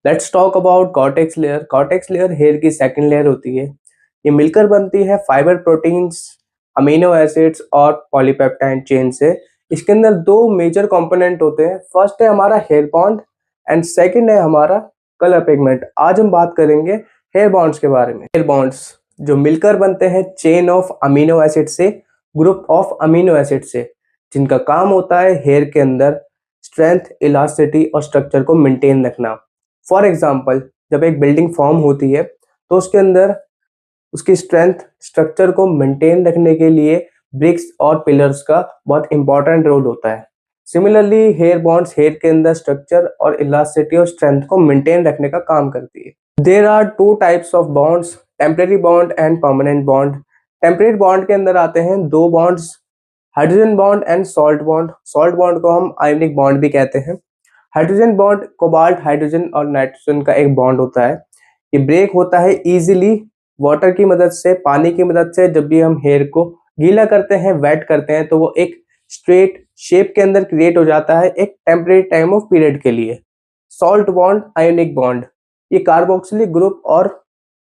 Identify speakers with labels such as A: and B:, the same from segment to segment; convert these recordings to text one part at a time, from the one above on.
A: Let's talk about cortex layer. Cortex layer hair की second layer होती है। ये मिलकर बनती है फाइबर प्रोटीन्स, अमीनो एसिड्स और पॉलीपेप्टाइड चेन से। इसके अंदर दो मेजर कंपोनेंट होते हैं। फर्स्ट है हमारा हेयर बॉन्ड एंड सेकंड है हमारा कलर पिगमेंट। आज हम बात करेंगे हेयर बॉन्ड्स के बारे में। हेयर बॉन्ड्स जो मिलकर बनते हैं चेन ऑफ अमीनो एसिड से, ग्रुप ऑफ अमीनो एसिड से, जिनका काम होता है हेयर के अंदर स्ट्रेंथ, इलास्टिसिटी और स्ट्रक्चर को मेंटेन रखना। फॉर एग्जाम्पल, जब एक बिल्डिंग फॉर्म होती है तो उसके अंदर उसकी स्ट्रेंथ, स्ट्रक्चर को मेंटेन रखने के लिए ब्रिक्स और पिलर्स का बहुत इंपॉर्टेंट रोल होता है। सिमिलरली हेयर बॉन्ड्स हेयर के अंदर स्ट्रक्चर और इलास्टिसिटी और स्ट्रेंथ को मेंटेन रखने का काम करती है। There are two types of bonds, temporary bond and permanent bond. Temporary bond के अंदर आते हैं दो bonds, hydrogen bond and salt bond. Salt bond को हम आयोनिक बॉन्ड भी कहते हैं। हाइड्रोजन बॉन्ड कोबाल्ट, हाइड्रोजन और नाइट्रोजन का एक बॉन्ड होता है। ये ब्रेक होता है इजीली वाटर की मदद से, पानी की मदद से। जब भी हम हेयर को गीला करते हैं, वेट करते हैं, तो वो एक स्ट्रेट शेप के अंदर क्रिएट हो जाता है एक टेम्परेरी टाइम ऑफ पीरियड के लिए। सॉल्ट बॉन्ड, आयोनिक बॉन्ड, ये कार्बोक्सिलिक ग्रुप और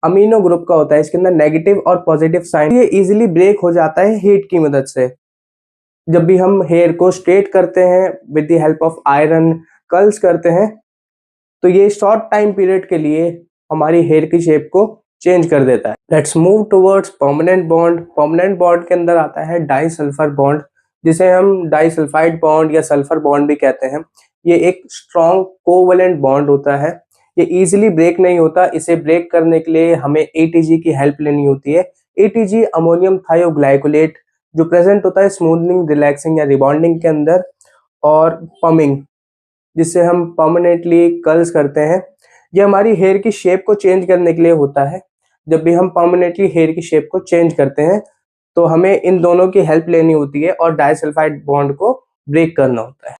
A: अमीनो ग्रुप का होता है। इसके अंदर नेगेटिव और पॉजिटिव साइन, ये इजीली ब्रेक हो जाता है हीट की मदद से। जब भी हम हेयर को स्ट्रेट करते हैं with the help of iron, curls करते हैं, तो ये शॉर्ट टाइम पीरियड के लिए हमारी हेयर की शेप को चेंज कर देता है। Let's move towards permanent bond. Permanent bond के अंदर आता है डाई सल्फर बॉन्ड, जिसे हम डाइसल्फाइड बॉन्ड या सल्फर बॉन्ड भी कहते हैं। ये एक स्ट्रॉन्ग कोवलेंट बॉन्ड होता है। ये इजीली ब्रेक नहीं होता। इसे ब्रेक करने के लिए हमें एटीजी की हेल्प लेनी होती है। एटीजी अमोनियम थायोग्लाइकोलेट, जो प्रेजेंट होता है स्मूथनिंग, रिलैक्सिंग या रिबॉन्डिंग के अंदर, और पमिंग, जिससे हम परमानेंटली कर्ल्स करते हैं। ये हमारी हेयर की शेप को चेंज करने के लिए होता है। जब भी हम परमानेंटली हेयर की शेप को चेंज करते हैं तो हमें इन दोनों की हेल्प लेनी होती है और डाइसल्फाइड बॉन्ड को ब्रेक करना होता है।